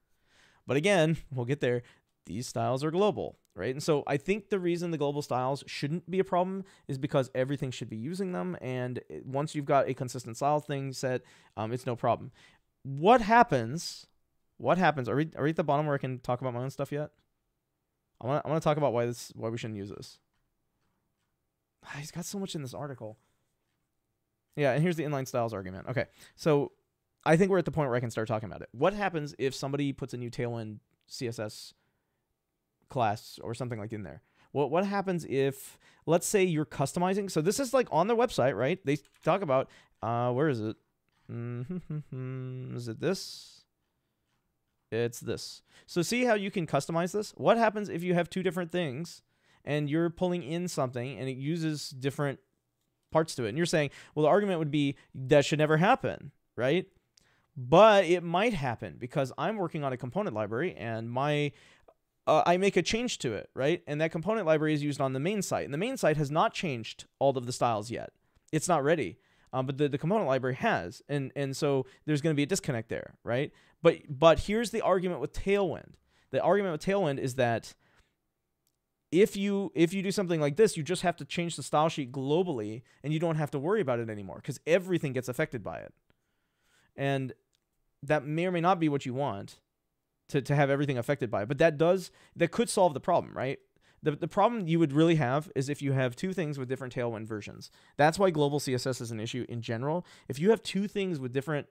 But again, we'll get there. These styles are global, right? And so I think the reason the global styles shouldn't be a problem is because everything should be using them. And once you've got a consistent style thing set, it's no problem. What happens? Are we at the bottom where I can talk about my own stuff yet? I want to talk about why we shouldn't use this. He's got so much in this article. Yeah, and here's the inline styles argument. Okay, so I think we're at the point where I can start talking about it. What happens if somebody puts a new Tailwind CSS class or something like in there? What happens if, let's say you're customizing? So this is like on their website, right? They talk about, where is it? Is it this? It's this. So see how you can customize this? What happens if you have two different things and you're pulling in something and it uses different parts to it? And you're saying, well, the argument would be that should never happen, right? But it might happen because I'm working on a component library and I make a change to it, right? And that component library is used on the main site. And the main site has not changed all of the styles yet. It's not ready. But the component library has. And so there's going to be a disconnect there, right? But here's the argument with Tailwind. The argument with Tailwind is that if you do something like this, you just have to change the style sheet globally, and you don't have to worry about it anymore because everything gets affected by it. And that may or may not be what you want to have everything affected by it, but that could solve the problem, right? The problem you would really have is if you have two things with different Tailwind versions. That's why global CSS is an issue in general. If you have two things with different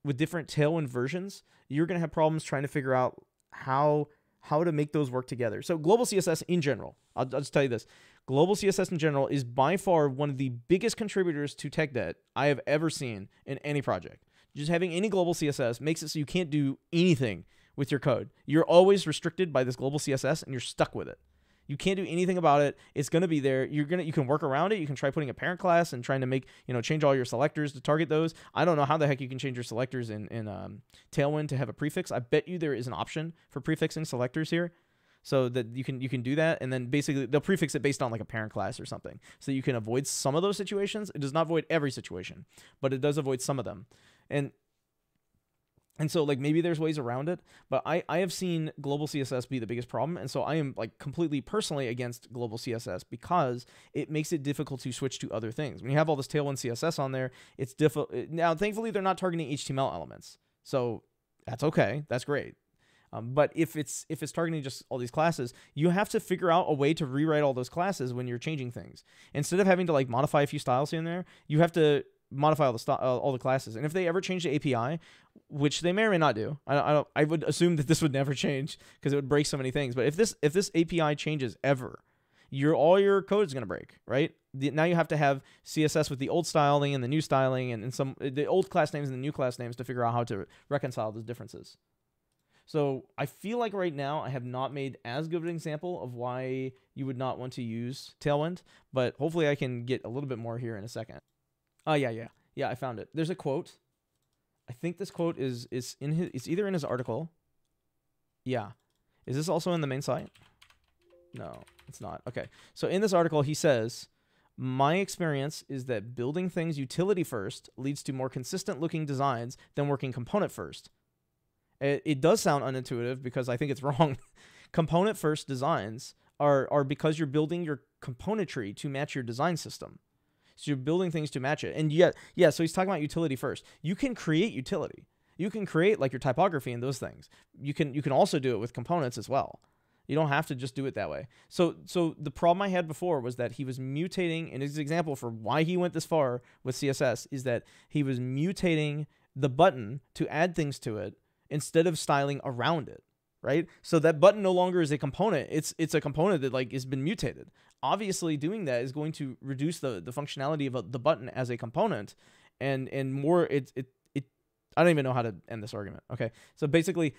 Tailwind versions, you're going to have problems trying to figure out how how to make those work together. So global CSS in general, I'll just tell you this. Global CSS in general is by far one of the biggest contributors to tech debt I have ever seen in any project. Just having any global CSS makes it so you can't do anything with your code. You're always restricted by this global CSS and you're stuck with it. You can't do anything about it. It's going to be there. You can work around it. You can try putting a parent class and trying to make, change all your selectors to target those. I don't know how the heck you can change your selectors in Tailwind to have a prefix. I bet you there is an option for prefixing selectors here, so that you can do that, and then basically they'll prefix it based on like a parent class or something, so you can avoid some of those situations. It does not avoid every situation, but it does avoid some of them. And so like maybe there's ways around it, but I have seen global CSS be the biggest problem. And so I am like completely personally against global CSS because it makes it difficult to switch to other things. When you have all this Tailwind CSS on there, it's difficult. Now, thankfully, they're not targeting HTML elements. So that's okay. That's great. But if it's targeting just all these classes, you have to figure out a way to rewrite all those classes when you're changing things. Instead of having to like modify a few styles here and there, you have to modify all the classes. And if they ever change the API, which they may or may not do, I would assume that this would never change because it would break so many things. But if this API changes ever, all your code is going to break, right? Now you have to have CSS with the old styling and the new styling and the old class names and the new class names to figure out how to reconcile those differences. So I feel like right now I have not made as good of an example of why you would not want to use Tailwind, but hopefully I can get a little bit more here in a second. Oh, yeah, I found it. There's a quote. I think this quote is in his. It's either in his article. Yeah. Is this also in the main site? No, it's not. Okay. So in this article, he says, "My experience is that building things utility first leads to more consistent looking designs than working component first." It does sound unintuitive because I think it's wrong. Component first designs are because you're building your componentry to match your design system. So you're building things to match it. And yeah, so he's talking about utility first. You can create utility. You can create like your typography and those things. You can also do it with components as well. You don't have to just do it that way. So the problem I had before was that he was mutating, and his example for why he went this far with CSS is that he was mutating the button to add things to it instead of styling around it. Right? So that button no longer is a component. It's a component that like has been mutated. Obviously doing that is going to reduce the functionality of the button as a component and more I don't even know how to end this argument. Okay. So basically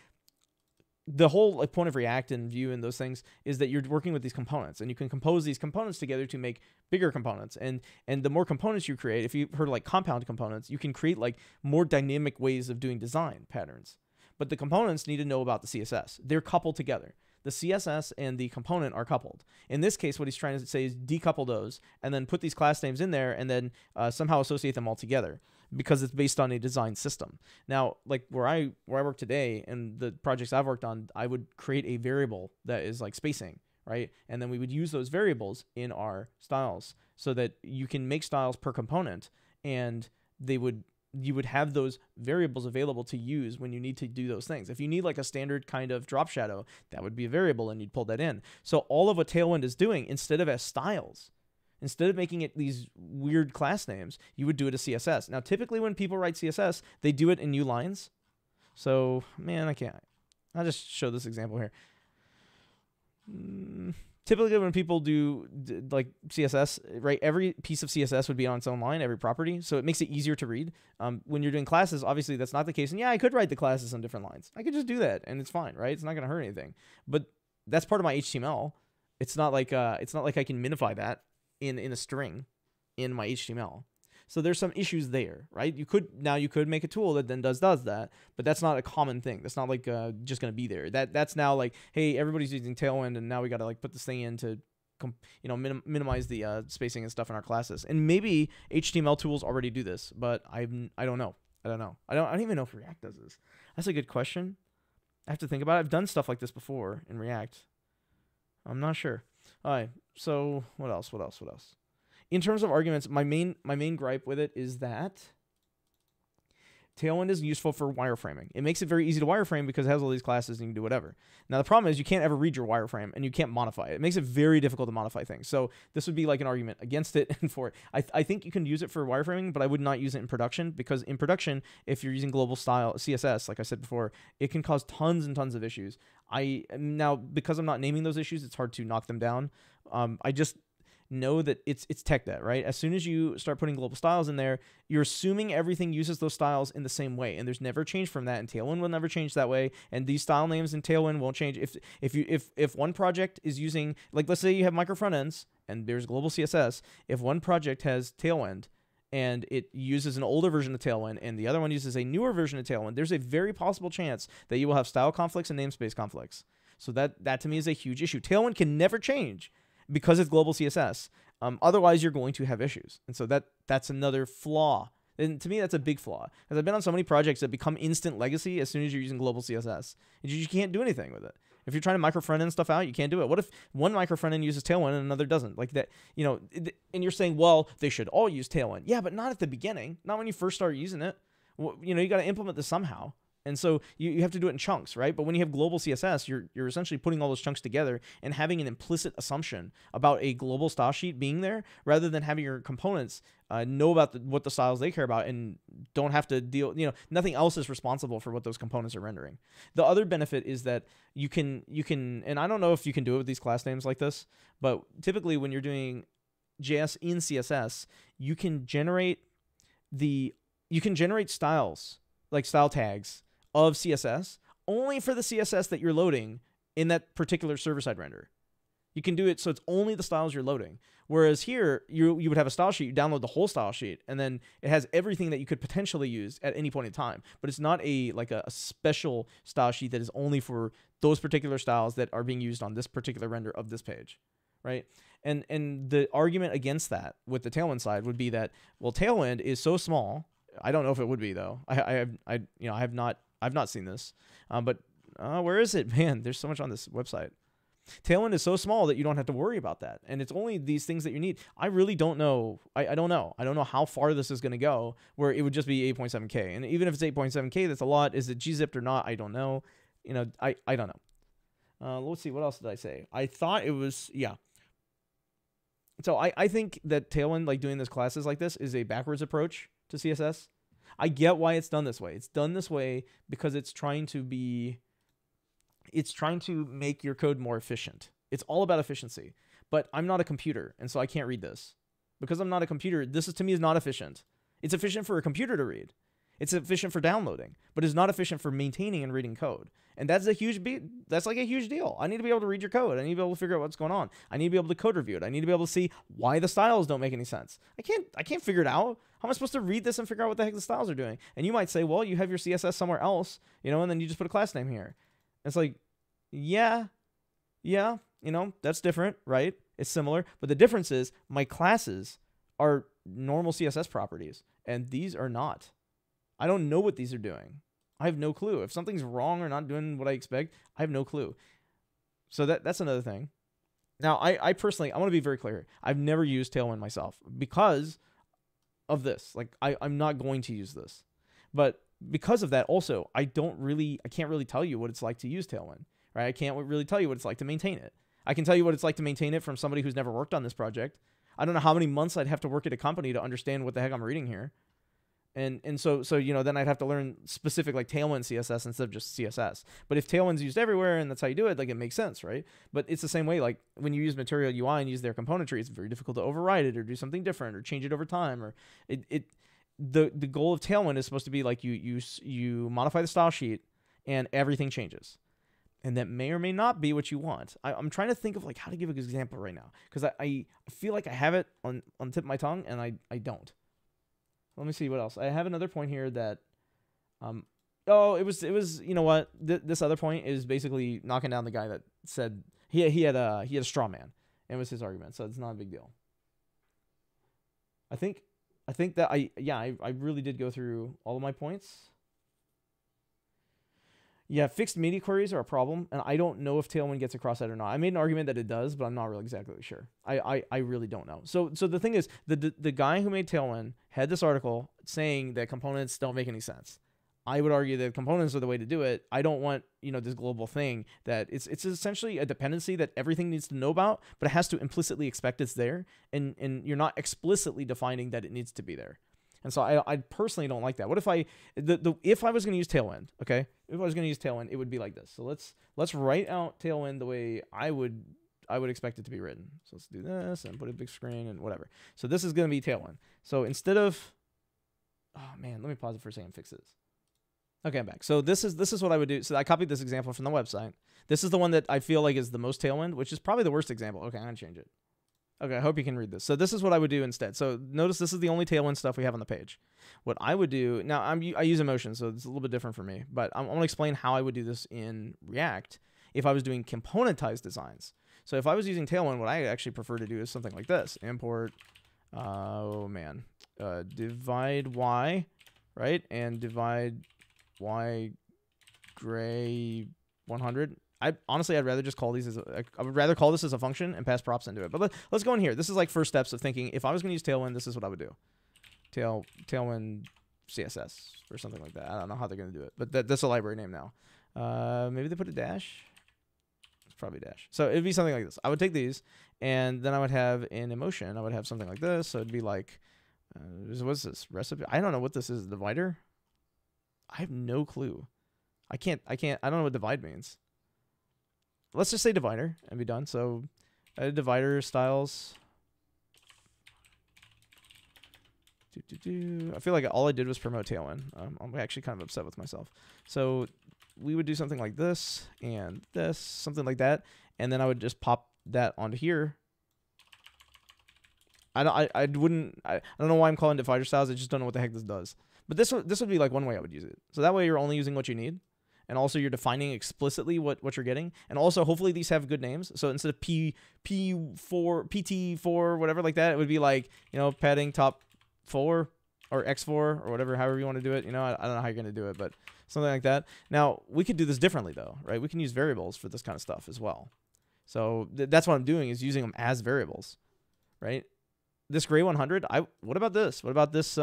the whole like point of React and Vue and those things is that you're working with these components and you can compose these components together to make bigger components. And the more components you create, if you've heard like compound components, you can create like more dynamic ways of doing design patterns. But the components need to know about the CSS. They're coupled together. The CSS and the component are coupled. In this case, what he's trying to say is decouple those and then put these class names in there and then somehow associate them all together because it's based on a design system. Now, like where I work today and the projects I've worked on, I would create a variable that is like spacing, right? And then we would use those variables in our styles so that you can make styles per component and you would have those variables available to use when you need to do those things. If you need like a standard kind of drop shadow, that would be a variable and you'd pull that in. So all of what Tailwind is doing, instead of as styles, instead of making it these weird class names, you would do it as CSS. Now, typically when people write CSS, they do it in new lines. So, man, I'll just show this example here. Typically when people do like CSS, right, every piece of CSS would be on its own line, every property. So it makes it easier to read. When you're doing classes, obviously that's not the case. And yeah, I could write the classes on different lines. I could just do that and it's fine, right? It's not going to hurt anything. But that's part of my HTML. It's not like I can minify that in a string in my HTML. So there's some issues there, right? You could make a tool that then does that, but that's not a common thing. That's not like just gonna be there. That's now like, hey, everybody's using Tailwind, and now we gotta like put this thing in to, minimize the spacing and stuff in our classes. And maybe HTML tools already do this, but I don't know. I don't even know if React does this. That's a good question. I have to think about it. I've done stuff like this before in React. I'm not sure. All right. So what else? In terms of arguments, my main gripe with it is that Tailwind is useful for wireframing. It makes it very easy to wireframe because it has all these classes and you can do whatever. Now, the problem is you can't ever read your wireframe and you can't modify it. It makes it very difficult to modify things. So this would be like an argument against it and for it. I think you can use it for wireframing, but I would not use it in production because in production, if you're using global style CSS, like I said before, it can cause tons and tons of issues. Now, because I'm not naming those issues, it's hard to knock them down. I just know that it's tech debt, right? As soon as you start putting global styles in there, you're assuming everything uses those styles in the same way, and there's never change from that, and Tailwind will never change that way, and these style names in Tailwind won't change. If one project is using, like, let's say you have micro front ends and there's global CSS, if one project has Tailwind and it uses an older version of Tailwind and the other one uses a newer version of Tailwind, there's a very possible chance that you will have style conflicts and namespace conflicts. So that to me is a huge issue. Tailwind can never change because it's global CSS. Otherwise, you're going to have issues. And so that's another flaw. And to me, that's a big flaw. Because I've been on so many projects that become instant legacy as soon as you're using global CSS. And you can't do anything with it. If you're trying to micro front end stuff out, you can't do it. What if one micro front end uses Tailwind and another doesn't? Like that, and you're saying, well, they should all use Tailwind. Yeah, but not at the beginning. Not when you first start using it. Well, you got to implement this somehow. And so you have to do it in chunks, right? But when you have global CSS, you're essentially putting all those chunks together and having an implicit assumption about a global style sheet being there rather than having your components know about what the styles they care about and don't have to deal, nothing else is responsible for what those components are rendering. The other benefit is that you can, and I don't know if you can do it with these class names like this, but typically when you're doing JS in CSS, you can generate styles, like style tags, of CSS only for the CSS that you're loading in that particular server-side render. You can do it so it's only the styles you're loading. Whereas here, you would have a style sheet, you download the whole style sheet, and then it has everything that you could potentially use at any point in time. But it's not a special style sheet that is only for those particular styles that are being used on this particular render of this page, right? And the argument against that with the Tailwind side would be that, well, Tailwind is so small. I don't know if it would be though. I've not seen this, but where is it? Man, there's so much on this website. Tailwind is so small that you don't have to worry about that. And it's only these things that you need. I really don't know. I don't know. I don't know how far this is going to go where it would just be 8.7K. And even if it's 8.7K, that's a lot. Is it gzipped or not? I don't know. I don't know. Let's see. What else did I say? I thought it was, yeah. So I think that Tailwind, like doing this classes like this, is a backwards approach to CSS. I get why it's done this way. It's done this way because it's trying to make your code more efficient. It's all about efficiency. But I'm not a computer, and so I can't read this. Because I'm not a computer, to me is not efficient. It's efficient for a computer to read. It's efficient for downloading, but it's not efficient for maintaining and reading code. And that's like a huge deal. I need to be able to read your code. I need to be able to figure out what's going on. I need to be able to code review it. I need to be able to see why the styles don't make any sense. I can't figure it out. How am I supposed to read this and figure out what the heck the styles are doing? And you might say, well, you have your CSS somewhere else, and then you just put a class name here. And it's like, yeah, that's different, right? It's similar. But the difference is my classes are normal CSS properties, and these are not. I don't know what these are doing. I have no clue. If something's wrong or not doing what I expect, I have no clue. So that's another thing. Now, I personally, I want to be very clear. I've never used Tailwind myself because of this. Like, I'm not going to use this. But because of that, also, I can't really tell you what it's like to use Tailwind, right? I can't really tell you what it's like to maintain it. I can tell you what it's like to maintain it from somebody who's never worked on this project. I don't know how many months I'd have to work at a company to understand what the heck I'm reading here. And so then I'd have to learn specific like Tailwind CSS instead of just CSS. But if Tailwind's used everywhere and that's how you do it, like it makes sense, right? But it's the same way, like when you use Material UI and use their componentry, it's very difficult to override it or do something different or change it over time. Or the goal of Tailwind is supposed to be like you modify the style sheet and everything changes. And that may or may not be what you want. I'm trying to think of like how to give an example right now because I feel like I have it on the tip of my tongue and I don't. Let me see what else. I have another point here that, it was you know what? This other point is basically knocking down the guy that said he had a straw man, and it was his argument, so it's not a big deal. I think that I really did go through all of my points. Yeah, fixed media queries are a problem, and I don't know if Tailwind gets across that or not. I made an argument that it does, but I'm not really exactly sure. I really don't know. So the thing is, the guy who made Tailwind had this article saying that components don't make any sense. I would argue that components are the way to do it. I don't want, this global thing that it's essentially a dependency that everything needs to know about, but it has to implicitly expect it's there, and you're not explicitly defining that it needs to be there. And so I personally don't like that. What if if I was going to use Tailwind, okay? If I was going to use Tailwind, it would be like this. So let's write out Tailwind the way I would expect it to be written. So let's do this and put a big screen and whatever. So this is going to be Tailwind. So instead of, oh man, let me pause it for a second and fix this. Okay, I'm back. So this is what I would do. So I copied this example from the website. This is the one that I feel like is the most Tailwind, which is probably the worst example. Okay, I'm going to change it. Okay, I hope you can read this. So this is what I would do instead. So notice this is the only Tailwind stuff we have on the page. What I would do, now I use emotion, so it's a little bit different for me, but I'm going to explain how I would do this in React if I was doing componentized designs. So if I was using Tailwind, what I actually prefer to do is something like this. Import, divide y, right? And divide y gray 100. Honestly, I'd rather just call these I would rather call this as a function and pass props into it. But let's go in here. This is like first steps of thinking. If I was going to use Tailwind, this is what I would do. Tailwind CSS or something like that. I don't know how they're going to do it, but that's a library name now. Maybe they put a dash. It's probably dash. So it'd be something like this. I would take these, and then I would have in emotion, I would have something like this. So it'd be like, what's this recipe? I don't know what this is. Divider? I have no clue. I don't know what divide means. Let's just say divider and be done. So divider styles. I feel like all I did was promote Tailwind. I'm actually kind of upset with myself. So we would do something like this and this, something like that, and then I would just pop that onto here. I don't know why I'm calling divider styles. I just don't know what the heck this does. But this would be like one way I would use it. So that way you're only using what you need. And also you're defining explicitly what you're getting. And also hopefully these have good names. So instead of P4, PT4, whatever like that, it would be like, padding top 4 or X4 or whatever, however you want to do it. I don't know how you're going to do it, but something like that. Now, we could do this differently though, right? We can use variables for this kind of stuff as well. So that's what I'm doing, is using them as variables, right? This gray 100, what about this? What about this,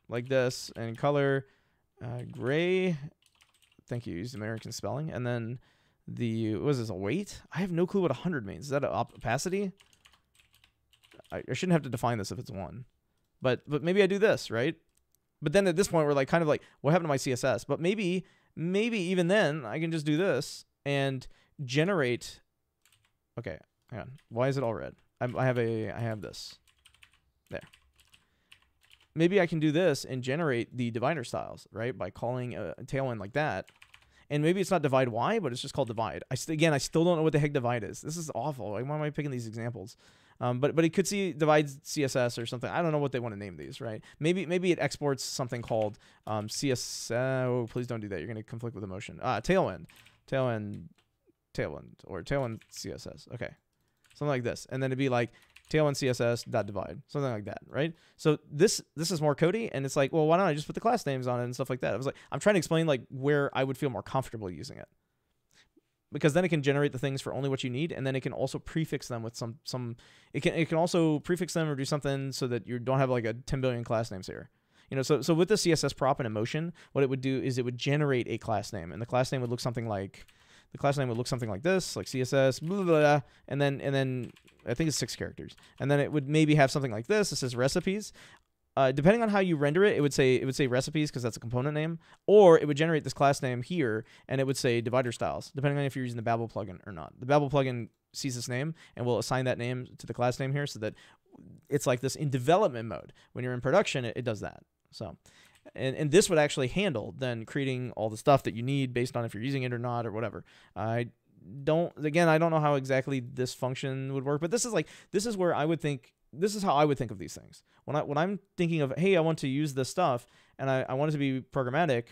like this, and color gray. Thank you. Used American spelling. And then what is this, a weight? I have no clue what 100 means. Is that an opacity? I shouldn't have to define this if it's 1. But maybe I do this, right? But then at this point, we're like kind of like, what happened to my CSS? But maybe even then, I can just do this and generate. Okay, hang on. Why is it all red? I have this. There. Maybe I can do this and generate the divider styles, right? By calling a Tailwind like that. And maybe it's not divide y, but it's just called divide. I still don't know what the heck divide is. This is awful. Like, why am I picking these examples? But it could see divide CSS or something. I don't know what they want to name these, right? Maybe it exports something called CSS. Oh, please don't do that. You're going to conflict with emotion. Tailwind, or Tailwind CSS. Okay, something like this, and then it'd be like Tailwind CSS .divide, something like that, right? So this is more codey, and it's like, well, why don't I just put the class names on it and stuff like that? I was like, I'm trying to explain like where I would feel more comfortable using it, because then it can generate the things for only what you need, and then it can also prefix them with some. It can also prefix them or do something so that you don't have like a 10 billion class names here. So with the CSS prop and emotion, what it would do is it would generate a class name, and the class name would look something like. The class name would look something like this, like CSS, blah, blah, blah, and then I think it's 6 characters. And then it would maybe have something like this. It says recipes. Depending on how you render it, it would say recipes because that's a component name, or it would generate this class name here, and it would say divider styles, depending on if you're using the Babel plugin or not. The Babel plugin sees this name and will assign that name to the class name here, so that it's like this in development mode. When you're in production, it does that. So. And this would actually handle then creating all the stuff that you need based on if you're using it or not or whatever. I don't know how exactly this function would work, but this is where I would think, this is how I would think of these things. When I'm thinking of, hey, I want to use this stuff and I want it to be programmatic,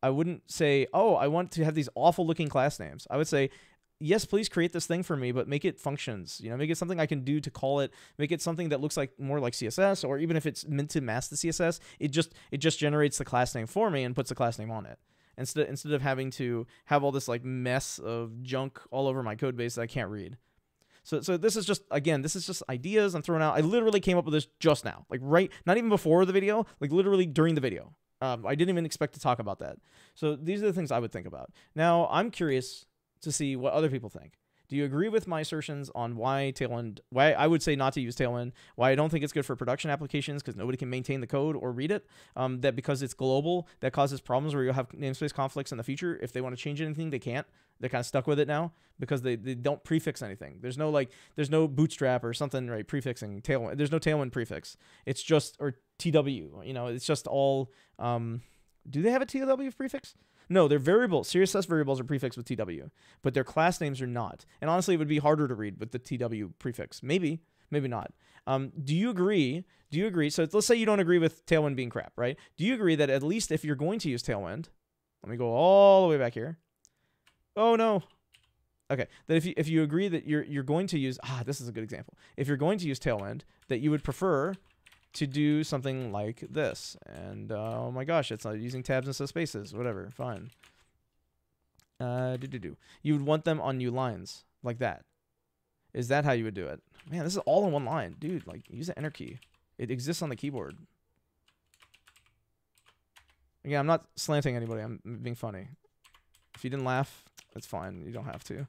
I wouldn't say, oh, I want to have these awful looking class names. I would say, yes, please create this thing for me, but make it functions. Make it something I can do to call it. Make it something that looks like more like CSS, or even if it's meant to mask the CSS, it just generates the class name for me and puts the class name on it. Instead of having to have all this like mess of junk all over my code base that I can't read. So this is just, again, this is just ideas I'm throwing out. I literally came up with this just now, like not even before the video, like literally during the video. I didn't even expect to talk about that. So these are the things I would think about. Now, I'm curious to see what other people think. Do you agree with my assertions on why I would say not to use Tailwind, why I don't think it's good for production applications because nobody can maintain the code or read it, that because it's global, that causes problems where you'll have namespace conflicts in the future. If they want to change anything, they can't. They're kind of stuck with it now because they don't prefix anything. There's no bootstrap or something, right, prefixing Tailwind. There's no Tailwind prefix. It's just, or TW, it's just all, do they have a TW prefix? No, their variables, CSS variables are prefixed with TW, but their class names are not. And honestly, it would be harder to read with the TW prefix. Maybe, maybe not. Do you agree? So let's say you don't agree with Tailwind being crap, right? Do you agree that at least if you're going to use Tailwind, let me go all the way back here. Oh no. Okay, that if you agree that you're going to use, this is a good example. If you're going to use Tailwind, that you would prefer to do something like this. And oh my gosh, it's not using tabs instead of spaces. Whatever, fine. You would want them on new lines like that. Is that how you would do it? Man, this is all in one line, dude. Like, use the enter key. It exists on the keyboard. Again, I'm not slanting anybody. I'm being funny. If you didn't laugh, that's fine. You don't have to.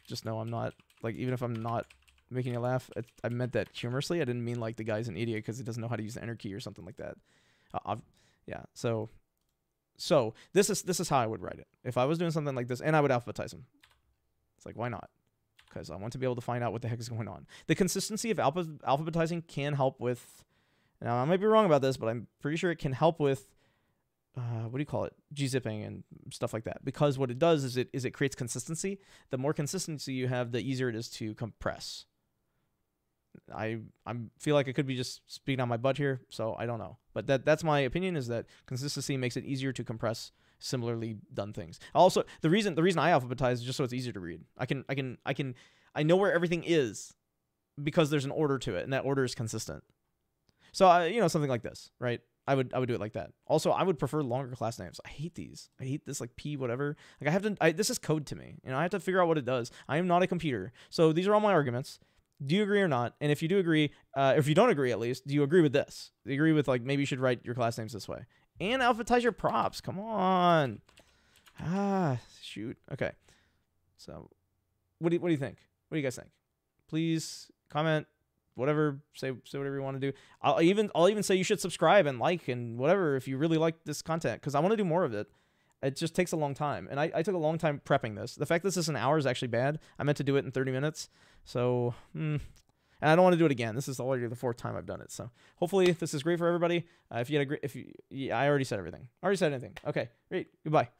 Just know I'm not, like, even if I'm not making you laugh, I meant that humorously. I didn't mean like the guy's an idiot because he doesn't know how to use the enter key or something like that. Yeah. So this is how I would write it if I was doing something like this, and I would alphabetize them. It's like, why not? Because I want to be able to find out what the heck is going on. The consistency of alphabetizing can help with. Now I might be wrong about this, but I'm pretty sure it can help with. What do you call it? Gzipping and stuff like that. Because what it does is it creates consistency. The more consistency you have, the easier it is to compress. I feel like I could be just speaking on my butt here, so I don't know. But that's my opinion, is that consistency makes it easier to compress similarly done things. Also, the reason I alphabetize is just so it's easier to read. I know where everything is because there's an order to it, and that order is consistent. So something like this, right? I would do it like that. Also, I would prefer longer class names. I hate these. I hate this like P whatever. Like this is code to me. I have to figure out what it does. I am not a computer. So these are all my arguments. Do you agree or not? And if you do agree, if you don't agree at least, do you agree with this? Do you agree with like maybe you should write your class names this way? And alphabetize your props. Come on. Shoot. Okay. So what do you think? What do you guys think? Please comment. Whatever, say whatever you want to do. I'll even say you should subscribe and like and whatever if you really like this content, because I want to do more of it. It just takes a long time, and I took a long time prepping this. The fact this is an hour is actually bad. I meant to do it in 30 minutes, so and I don't want to do it again. This is already the 4th time I've done it, so hopefully this is great for everybody. I already said everything. Already said anything. Okay, great. Goodbye.